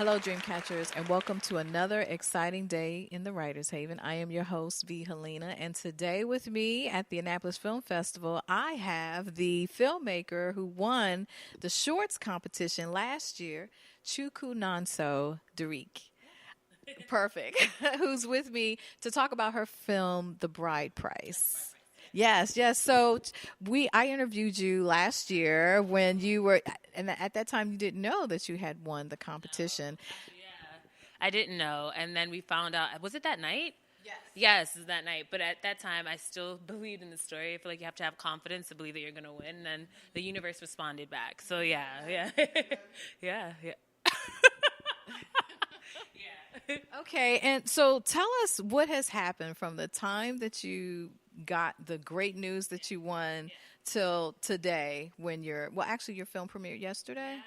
Hello, Dreamcatchers, and welcome to another exciting day in the Writers Haven. I am your host, V. Helena, and today with me at the Annapolis Film Festival, I have the filmmaker who won the shorts competition last year, Chuckwunonso, Dereke. Perfect. Who's with me to talk about her film, The Bride Price. Yes, yes. So I interviewed you last year when you were, and at that time you didn't know that you had won the competition. I didn't know. And then we found out, was it that night? Yes. Yes, it was that night. But at that time, I still believed in the story. I feel like you have to have confidence to believe that you're going to win. And the universe responded back. So, yeah. Yeah. Okay, and so tell us what has happened from the time that you got the great news that you won till today when your film premiered yesterday?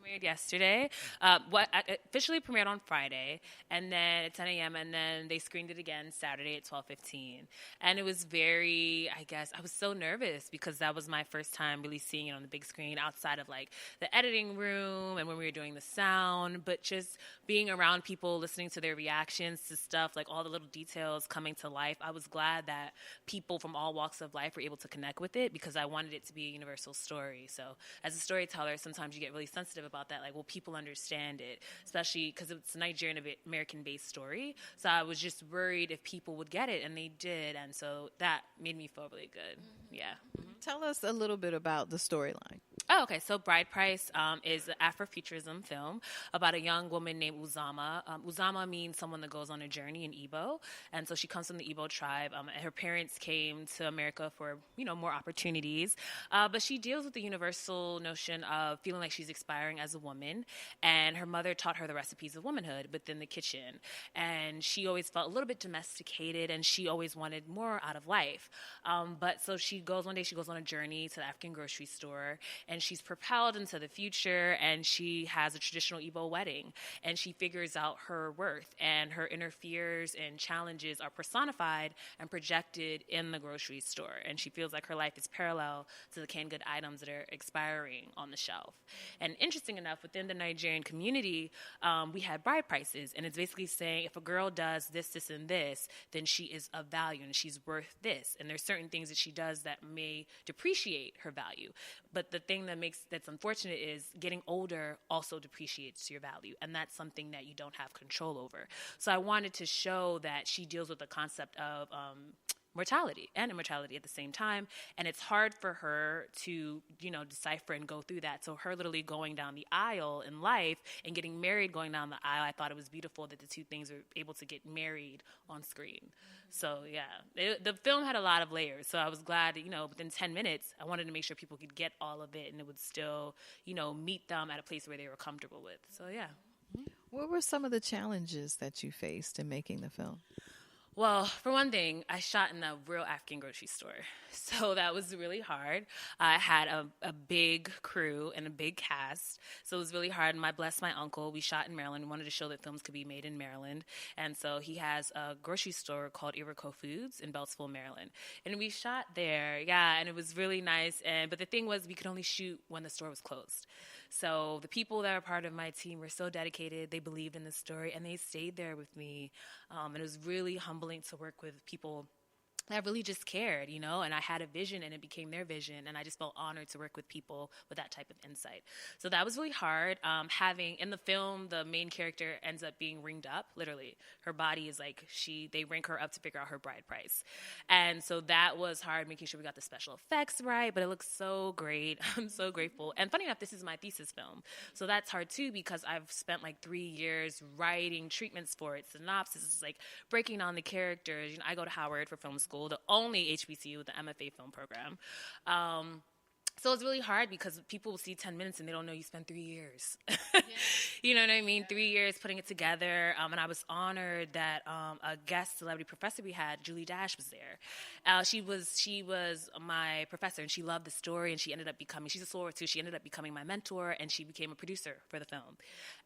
Premiered yesterday. Officially premiered on Friday, and then at 10 a.m. and then they screened it again Saturday at 12:15. And it was I was so nervous because that was my first time really seeing it on the big screen outside of like the editing room and when we were doing the sound, but just being around people, listening to their reactions to stuff, like all the little details coming to life. I was glad that people from all walks of life were able to connect with it because I wanted it to be a universal story. So as a storyteller, sometimes you get really sensitive about that, like, will people understand it, especially because it's a Nigerian American-based story. So I was just worried if people would get it, and they did, and so that made me feel really good. Yeah. Tell us a little bit about the storyline. Oh, okay. So Bride Price is an Afrofuturism film about a young woman named Uzama. Uzama means someone that goes on a journey in Igbo. And so she comes from the Igbo tribe. Her parents came to America for, more opportunities. But she deals with the universal notion of feeling like she's expiring as a woman. And her mother taught her the recipes of womanhood within the kitchen. And she always felt a little bit domesticated, and she always wanted more out of life. But so one day she goes on a journey to the African grocery store, and she's propelled into the future, and she has a traditional Igbo wedding, and she figures out her worth, and her inner fears and challenges are personified and projected in the grocery store, and she feels like her life is parallel to the canned good items that are expiring on the shelf. And interesting enough, within the Nigerian community, we had bride prices, and it's basically saying if a girl does this, this, and this, then she is of value, and she's worth this, and there's certain things that she does that may depreciate her value. But the thing that's unfortunate is getting older also depreciates your value, and that's something that you don't have control over. So I wanted to show that she deals with the concept of mortality and immortality at the same time, and it's hard for her to decipher and go through that. So her literally going down the aisle in life and getting married going down the aisle, I thought it was beautiful that the two things were able to get married on screen. So yeah, the film had a lot of layers, so I was glad that, within 10 minutes I wanted to make sure people could get all of it, and it would still meet them at a place where they were comfortable with. So yeah. What were some of the challenges that you faced in making the film? Well, for one thing, I shot in a real African grocery store, so that was really hard. I had a big crew and a big cast, so it was really hard. And bless my uncle, we shot in Maryland. We wanted to show that films could be made in Maryland, and so he has a grocery store called Iroko Foods in Beltsville, Maryland, and we shot there. Yeah, and it was really nice. But the thing was, we could only shoot when the store was closed. So the people that are part of my team were so dedicated. They believed in the story, and they stayed there with me. And it was really humbling to work with people that really just cared, and I had a vision, and it became their vision, and I just felt honored to work with people with that type of insight. So that was really hard. Having in the film, the main character ends up being ringed up, literally. Her body is like, they ring her up to figure out her bride price. And so that was hard, making sure we got the special effects right, but it looks so great. I'm so grateful. And funny enough, this is my thesis film. So that's hard too, because I've spent like 3 years writing treatments for it, synopsis, like breaking down the characters. I go to Howard for film school, the only HBCU with the MFA film program. So it's really hard because people will see 10 minutes and they don't know you spent 3 years. You know what I mean? 3 years putting it together. And I was honored that a guest celebrity professor we had, Julie Dash, was there. She was my professor, and she loved the story, and she ended up she's a soror too, she ended up becoming my mentor, and she became a producer for the film.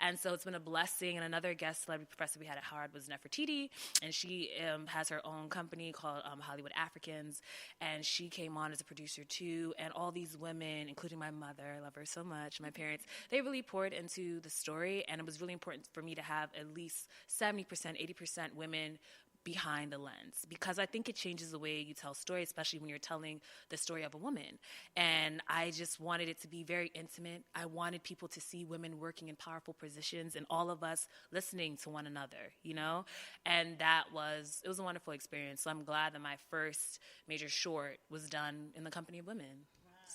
And so it's been a blessing. And another guest celebrity professor we had at Howard was Nefertiti, and she has her own company called Hollywood Africans, and she came on as a producer too. And all these women, including my mother, I love her so much, my parents, they really poured into the story, and it was really important for me to have at least 70%, 80% women behind the lens, because I think it changes the way you tell stories, especially when you're telling the story of a woman. And I just wanted it to be very intimate. I wanted people to see women working in powerful positions and all of us listening to one another, you know? And it was a wonderful experience. So I'm glad that my first major short was done in the company of women.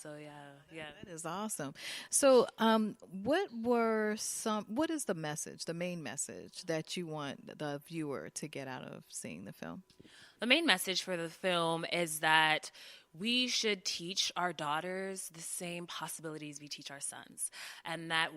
So yeah. That is awesome. So, what is the message, the main message that you want the viewer to get out of seeing the film? The main message for the film is that we should teach our daughters the same possibilities we teach our sons, and that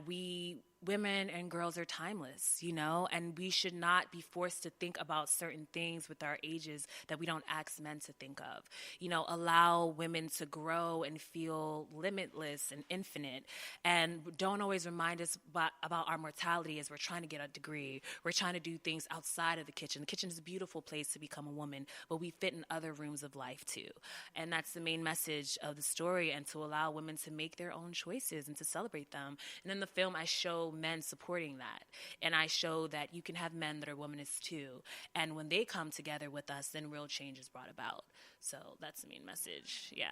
women and girls are timeless, you know, and we should not be forced to think about certain things with our ages that we don't ask men to think of. You know, allow women to grow and feel limitless and infinite, and don't always remind us about our mortality as we're trying to get a degree. We're trying to do things outside of the kitchen. The kitchen is a beautiful place to become a woman, but we fit in other rooms of life too. And that's the main message of the story, and to allow women to make their own choices and to celebrate them. And in the film, I show men supporting that, and I show that you can have men that are womanists too, and when they come together with us, then real change is brought about. So that's the main message. Yeah.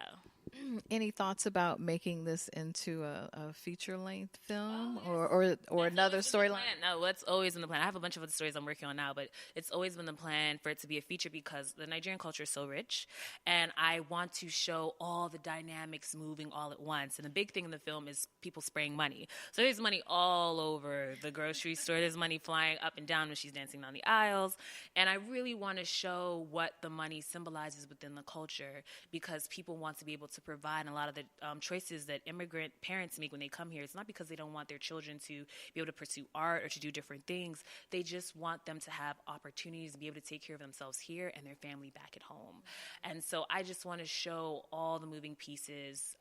Any thoughts about making this into a feature-length film, or another storyline? No, what's always in the plan? I have a bunch of other stories I'm working on now, but it's always been the plan for it to be a feature, because the Nigerian culture is so rich, and I want to show all the dynamics moving all at once. And the big thing in the film is people spraying money. So there's money all over the grocery store. There's money flying up and down when she's dancing down the aisles. And I really want to show what the money symbolizes within the culture, because people want to be able to provide. And a lot of the choices that immigrant parents make when they come here, it's not because they don't want their children to be able to pursue art or to do different things. They just want them to have opportunities to be able to take care of themselves here and their family back at home. And so I just want to show all the moving pieces,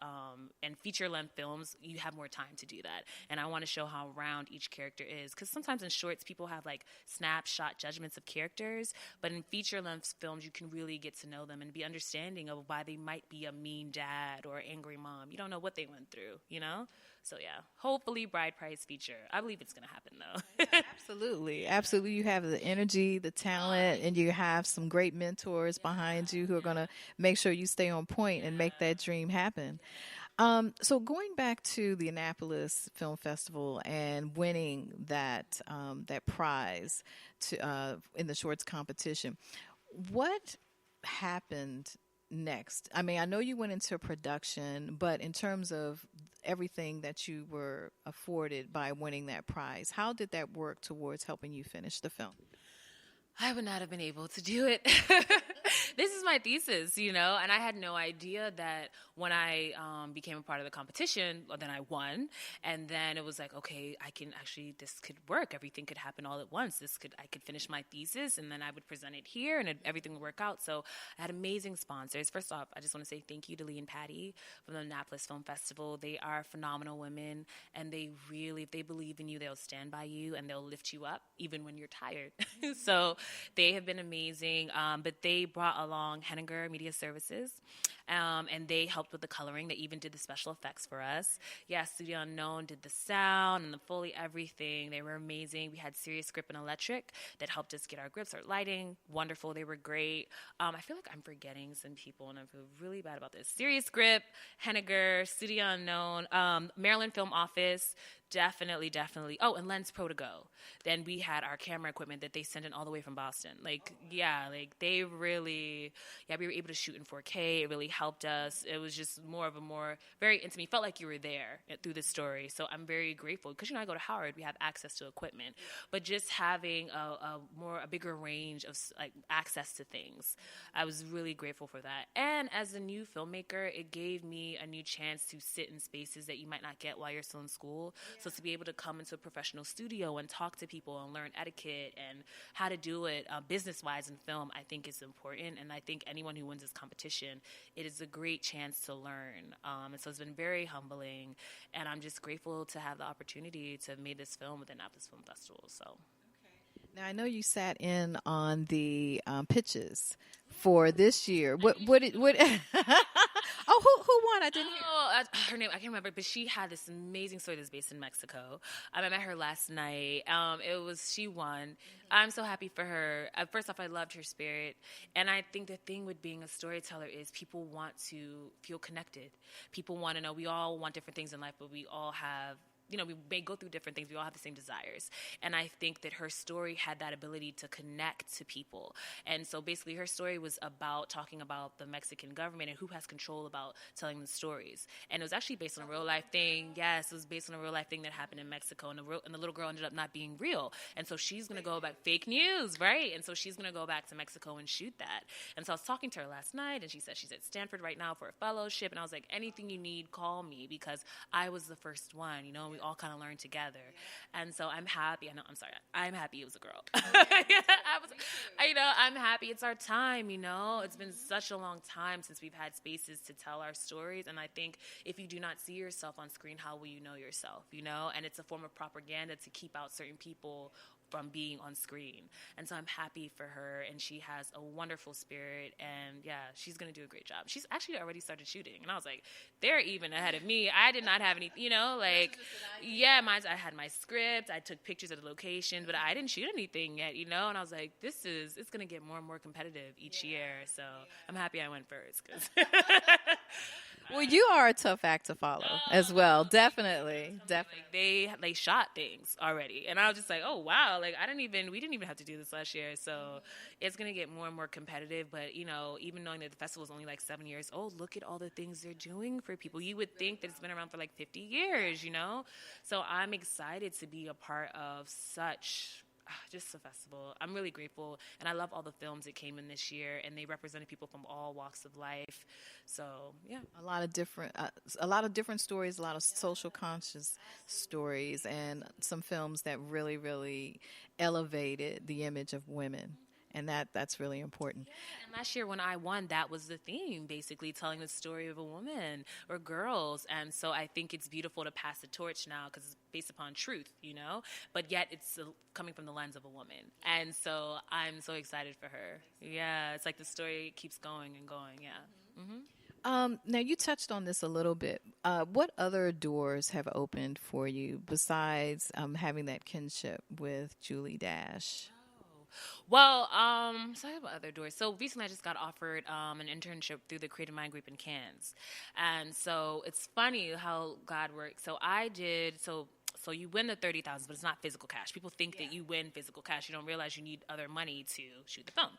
and feature-length films, you have more time to do that. And I want to show how round each character is, because sometimes in shorts people have like snapshot judgments of characters, but in feature-length films you can really get to know them and be understanding of why they might be a mean dad or angry mom. You don't know what they went through, you know? So yeah, hopefully Bride Price feature. I believe it's going to happen though. Absolutely. You have the energy, the talent, and you have some great mentors behind you who are going to make sure you stay on point and make that dream happen. So going back to the Annapolis Film Festival and winning that prize in the shorts competition, what happened next? I mean, I know you went into production, but in terms of everything that you were afforded by winning that prize, how did that work towards helping you finish the film? I would not have been able to do it. This is my thesis, you know, and I had no idea that when I became a part of the competition, well, then I won, and then it was like, okay, this could work. Everything could happen all at once. I could finish my thesis, and then I would present it here, and everything would work out. So I had amazing sponsors. First off, I just want to say thank you to Lee and Patty from the Annapolis Film Festival. They are phenomenal women, and they really, if they believe in you, they'll stand by you, and they'll lift you up even when you're tired. So they have been amazing, but they brought along Henniger Media Services, and they helped with the coloring. They even did the special effects for us. Yeah, Studio Unknown did the sound and the Foley, everything. They were amazing. We had Serious Grip and Electric that helped us get our grips, our lighting. Wonderful. They were great. I feel like I'm forgetting some people, and I feel really bad about this. Serious Grip, Henniger, Studio Unknown, Maryland Film Office, definitely. Oh, and Lens Pro to Go. Then we had our camera equipment that they sent in all the way from Boston. They really, we were able to shoot in 4K. It really helped us. It was just very intimate. You felt like you were there through the story. So I'm very grateful because, I go to Howard, we have access to equipment, but just having a bigger range of access to things, I was really grateful for that. And as a new filmmaker, it gave me a new chance to sit in spaces that you might not get while you're still in school. So to be able to come into a professional studio and talk to people and learn etiquette and how to do it business-wise in film, I think is important. And I think anyone who wins this competition, it is a great chance to learn. And so it's been very humbling. And I'm just grateful to have the opportunity to have made this film with the Annapolis Film Festival. So. Now, I know you sat in on the pitches for this year. What? Oh, who won? I didn't hear. Her name, I can't remember, but she had this amazing story that's based in Mexico. I met her last night. She won. I'm so happy for her. First off, I loved her spirit. And I think the thing with being a storyteller is people want to feel connected. People want to know, we all want different things in life, but we all have, we may go through different things. We all have the same desires. And I think that her story had that ability to connect to people. And so basically her story was about talking about the Mexican government and who has control about telling the stories. And it was actually based on a real life thing. Yes, it was based on a real life thing that happened in Mexico. And the little girl ended up not being real. And so she's going to go back, fake news, right? And so she's going to go back to Mexico and shoot that. And so I was talking to her last night, and she said she's at Stanford right now for a fellowship. And I was like, anything you need, call me, because I was the first one, and we all kind of learned together. And so I'm happy. I'm happy it was a girl. I'm happy it's our time, It's been such a long time since we've had spaces to tell our stories. And I think if you do not see yourself on screen, how will you know yourself, And it's a form of propaganda to keep out certain people from being on screen. And so I'm happy for her, and she has a wonderful spirit, and yeah, she's going to do a great job. She's actually already started shooting, and I was like, they're even ahead of me. I did not have any, I had my script, I took pictures of the location, but I didn't shoot anything yet, and I was like, it's going to get more and more competitive each year, so I'm happy I went first. 'Cause Well, you are a tough act to follow as well. Definitely. They shot things already. And I was just like, oh, wow. Like, we didn't even have to do this last year. So it's going to get more and more competitive. But, even knowing that the festival is only like 7 years old, look at all the things they're doing for people. You would think that it's been around for like 50 years, So I'm excited to be a part of such just a festival. I'm really grateful, and I love all the films that came in this year, and they represented people from all walks of life. So yeah, a lot of different stories, a lot of social conscious stories, and some films that really, really elevated the image of women. And that's really important. Yeah, and last year when I won, that was the theme, basically telling the story of a woman or girls. And so I think it's beautiful to pass the torch now because it's based upon truth, but yet it's coming from the lens of a woman. And so I'm so excited for her. Yeah, it's like the story keeps going and going. Yeah. Mm-hmm. Now, you touched on this a little bit. What other doors have opened for you besides having that kinship with Julie Dash? Well, so I have other doors. So recently I just got offered an internship through the Creative Mind Group in Cannes. And so it's funny how God works. So so you win the $30,000, but it's not physical cash. People think that you win physical cash. You don't realize you need other money to shoot the film.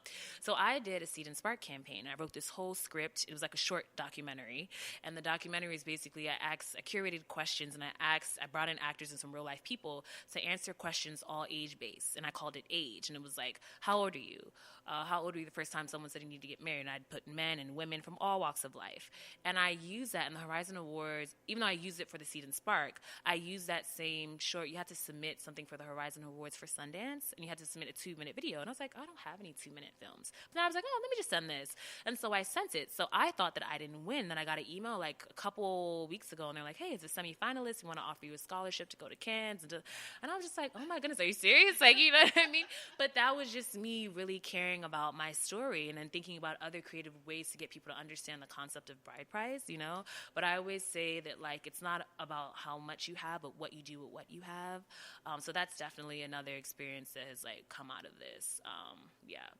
So I did a Seed and Spark campaign. I wrote this whole script. It was like a short documentary. And the documentary is basically I curated questions, and I brought in actors and some real life people to answer questions all age-based. And I called it Age. And it was like, how old are you? How old were you the first time someone said you need to get married? And I'd put men and women from all walks of life. And I used that in the Horizon Awards. Even though I used it for the Seed and Spark, I used that same short. You had to submit something for the Horizon Awards for Sundance, and you had to submit a 2-minute video. And I was like, I don't have any 2-minute films. But then I was like, let me just send this. And so I sent it. So I thought that I didn't win. Then I got an email like a couple weeks ago, and they're like, hey, it's a semifinalist. We want to offer you a scholarship to go to Cannes. And I was just like, oh my goodness, are you serious? Like, you know what I mean? But that was just me really caring about my story and then thinking about other creative ways to get people to understand the concept of bride price, But I always say that, like, it's not about how much you have, but what you do with what you have. So that's definitely another experience that has, like, come out of this.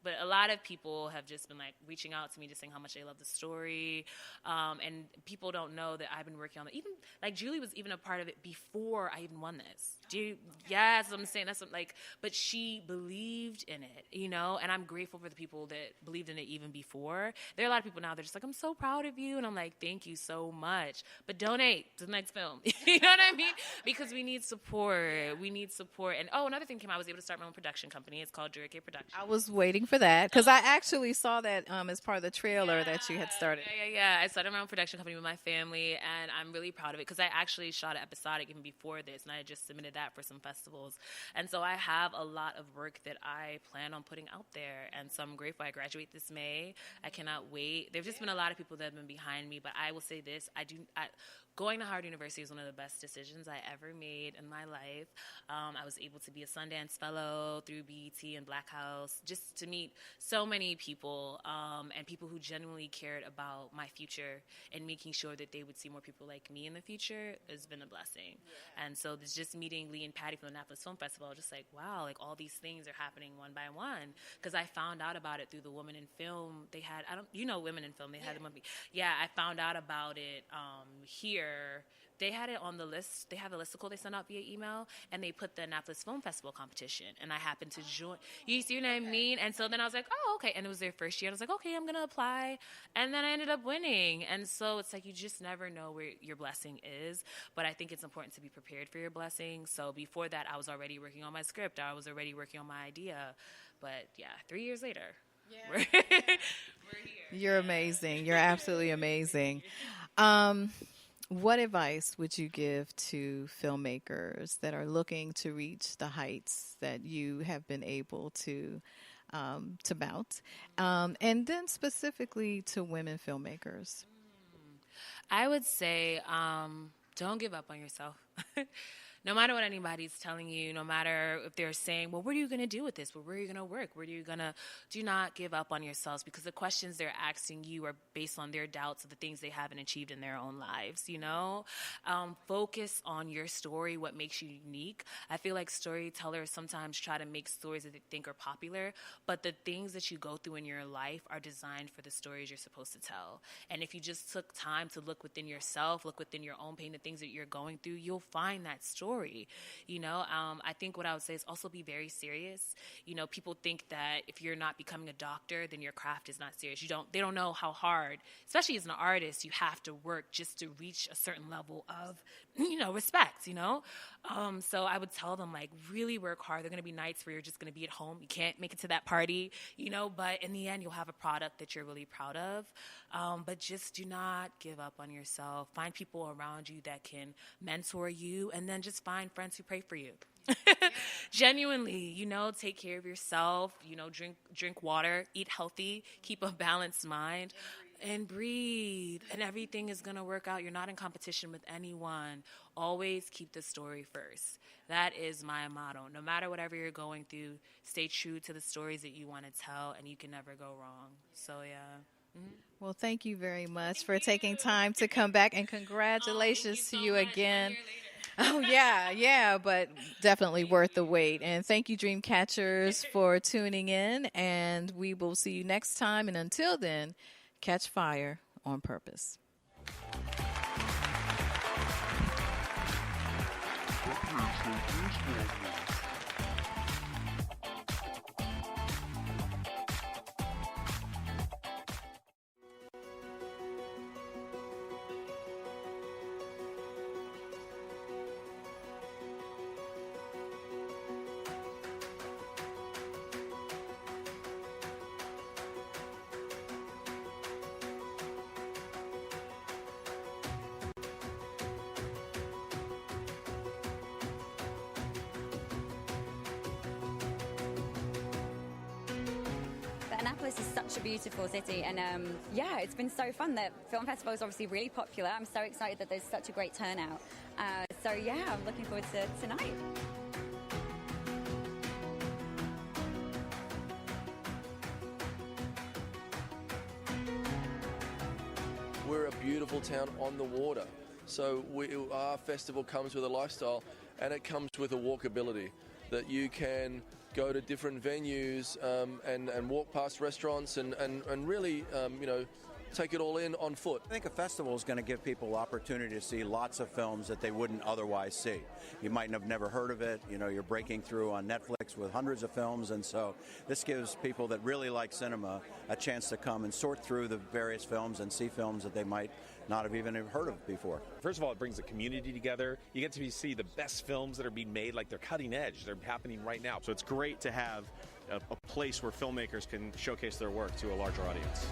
But a lot of people have just been, like, reaching out to me just saying how much they love the story. And people don't know that I've been working on it. Even, like, Julie was even a part of it before I even won this. Yes, I'm saying that's like, but she believed in it, and I'm grateful for the people that believed in it even before. There are a lot of people now, they're just like, I'm so proud of you. And I'm like, thank you so much. But donate to the next film. You know what I mean? Because we need support. And another thing came out, I was able to start my own production company. It's called Dereke Production. I was waiting for that because I actually saw that as part of the trailer that you had started. Yeah. I started my own production company with my family, and I'm really proud of it because I actually shot an episodic even before this, and I just submitted that that for some festivals. And so I have a lot of work that I plan on putting out there. And so I'm grateful. I graduate this May. I cannot wait. There's just been a lot of people that have been behind me, but I will say this. Going to Howard University was one of the best decisions I ever made in my life. I was able to be a Sundance Fellow through BET and Black House, just to meet so many people and people who genuinely cared about my future and making sure that they would see more people like me in the future has been a blessing. Yeah. And so it's just meeting Lee and Patty from the Annapolis Film Festival, just like, wow, like all these things are happening one by one. Because I found out about it through the Women in Film. They had, Women in Film. They had the movie. Yeah, I found out about it here. They had it on the list. They have a listicle they sent out via email, and they put the Annapolis Film Festival competition, and I happened to join. You see what I mean? And so then I was like, oh, okay. And it was their first year. I was like, okay, I'm going to apply. And then I ended up winning. And so it's like you just never know where your blessing is, but I think it's important to be prepared for your blessing. So before that, I was already working on my script. I was already working on my idea. But, 3 years later, we're here. You're amazing. You're absolutely amazing. What advice would you give to filmmakers that are looking to reach the heights that you have been able to mount, and then specifically to women filmmakers? I would say don't give up on yourself. No matter what anybody's telling you, no matter if they're saying, well, what are you going to do with this? Well, where are you going to work? Do not give up on yourselves, because the questions they're asking you are based on their doubts of the things they haven't achieved in their own lives, Focus on your story, what makes you unique. I feel like storytellers sometimes try to make stories that they think are popular, but the things that you go through in your life are designed for the stories you're supposed to tell. And if you just took time to look within yourself, look within your own pain, the things that you're going through, you'll find that story. I think what I would say is also be very serious. People think that if you're not becoming a doctor, then your craft is not serious. They don't know how hard, especially as an artist, you have to work just to reach a certain level of, respect, So I would tell them, really work hard. There are going to be nights where you're just going to be at home. You can't make it to that party, but in the end, you'll have a product that you're really proud of. But just do not give up on yourself. Find people around you that can mentor you, and then just find friends who pray for you. Genuinely, take care of yourself, drink water, eat healthy, keep a balanced mind, and breathe. And everything is going to work out. You're not in competition with anyone. Always keep the story first. That is my motto. No matter whatever you're going through, stay true to the stories that you want to tell, and you can never go wrong. So, Mm-hmm. Well, thank you very much for taking time to come back, and congratulations to you again. Oh, yeah, but definitely worth the wait. And thank you, Dreamcatchers, for tuning in, and we will see you next time. And until then, catch fire on purpose. Annapolis is such a beautiful city, and it's been so fun. The film festival is obviously really popular. I'm so excited that there's such a great turnout. I'm looking forward to tonight. We're a beautiful town on the water, so our festival comes with a lifestyle, and it comes with a walkability that you can go to different venues and walk past restaurants and really, take it all in on foot. I think a festival is going to give people opportunity to see lots of films that they wouldn't otherwise see. You might have never heard of it. You're breaking through on Netflix with hundreds of films, and so this gives people that really like cinema a chance to come and sort through the various films and see films that they might not have even heard of before. First of all, it brings the community together. You get to see the best films that are being made, like they're cutting edge. They're happening right now. So it's great to have a place where filmmakers can showcase their work to a larger audience.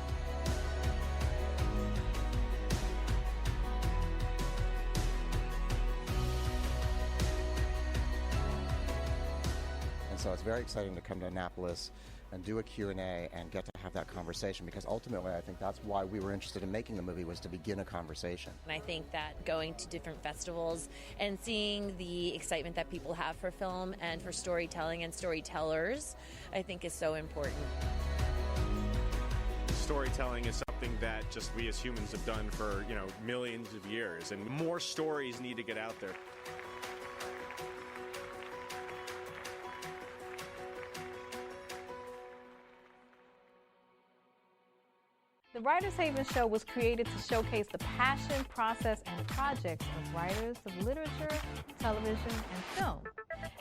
so it's very exciting to come to Annapolis and do a Q&A and get to have that conversation, because ultimately I think that's why we were interested in making the movie, was to begin a conversation. And I think that going to different festivals and seeing the excitement that people have for film and for storytelling and storytellers, I think is so important. Storytelling is something that just we as humans have done for, millions of years, and more stories need to get out there. The Writers Haven Show was created to showcase the passion, process, and projects of writers of literature, television, and film.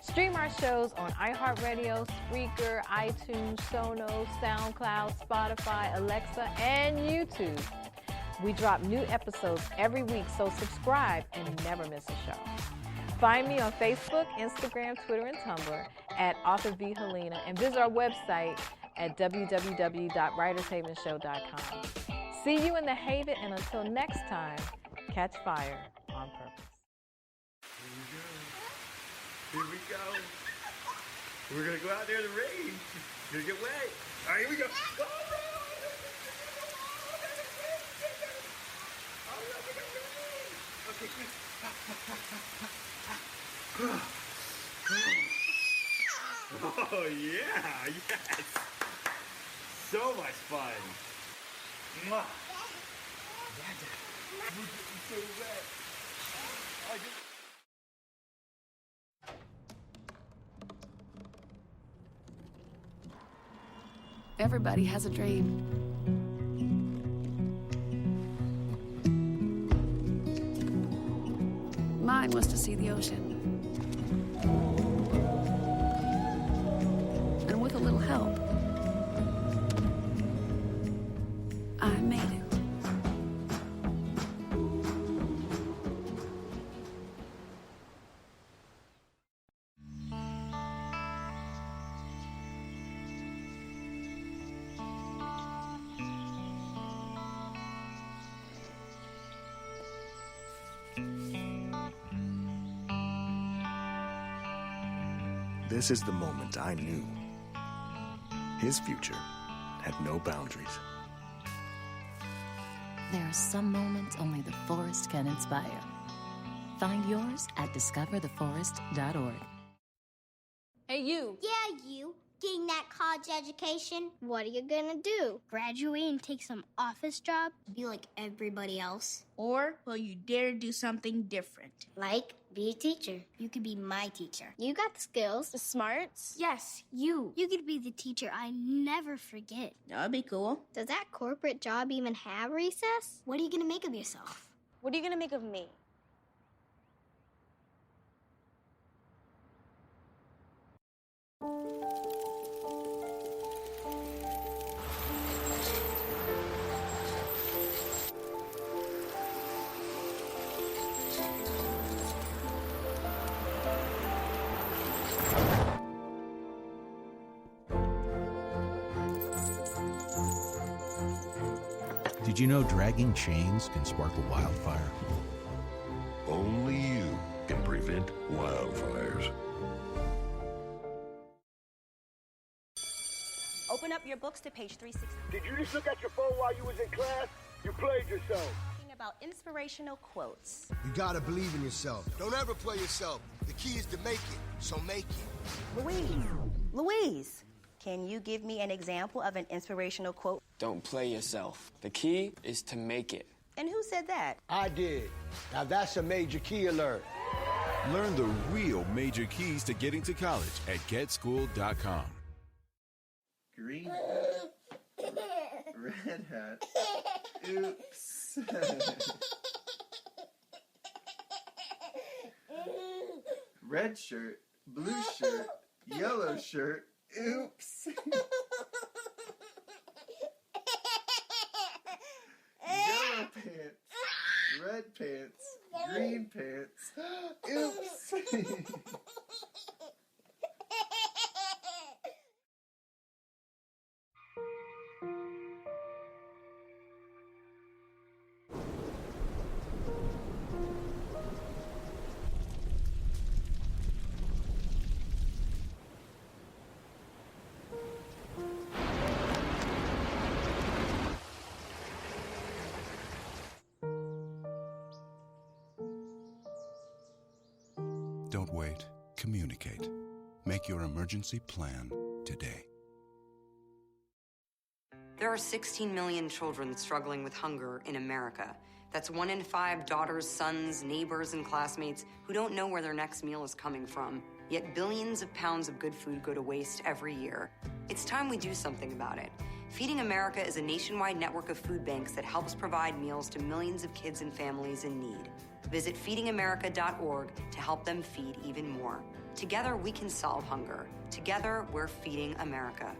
Stream our shows on iHeartRadio, Spreaker, iTunes, Sonos, SoundCloud, Spotify, Alexa, and YouTube. We drop new episodes every week, so subscribe and never miss a show. Find me on Facebook, Instagram, Twitter, and Tumblr at Author V. Helena, and visit our website at www.writershavenshow.com. See you in the Haven, and until next time, catch fire on purpose. Here we go. We're going to go out there in the rain. It's going to get wet. All right, here we go. Okay, oh, yeah. Yes. So much fun. Mwah. We're getting so wet. Everybody has a dream. Mine was to see the ocean. And with a little help, I made it. This is the moment I knew. His future had no boundaries. There are some moments only the forest can inspire. Find yours at discovertheforest.org. Hey, you. Yeah, you. Getting that college education. What are you gonna do? Graduate and take some office job? Be like everybody else? Or will you dare do something different? Like, be a teacher. You could be my teacher. You got the skills, the smarts. Yes, you. You could be the teacher I never forget. That'd be cool. Does that corporate job even have recess? What are you gonna make of yourself? What are you gonna make of me? Did you know dragging chains can spark a wildfire? Only you can prevent wildfires. Open up your books to page 360. Did you just look at your phone while you was in class? You played yourself. Talking about inspirational quotes. You gotta believe in yourself. Don't ever play yourself. The key is to make it, so make it. Louise, can you give me an example of an inspirational quote? Don't play yourself. The key is to make it. And who said that? I did. Now that's a major key alert. Learn the real major keys to getting to college at getschool.com. Green hat. Red hat. Oops. Red shirt. Blue shirt. Yellow shirt. Oops. Yellow pants. Red pants. Green pants. Oops. Don't wait. Communicate. Make your emergency plan today. There are 16 million children struggling with hunger in America. That's 1 in 5 daughters, sons, neighbors, and classmates who don't know where their next meal is coming from. Yet billions of pounds of good food go to waste every year. It's time we do something about it. Feeding America is a nationwide network of food banks that helps provide meals to millions of kids and families in need. Visit feedingamerica.org to help them feed even more. Together, we can solve hunger. Together, we're feeding America.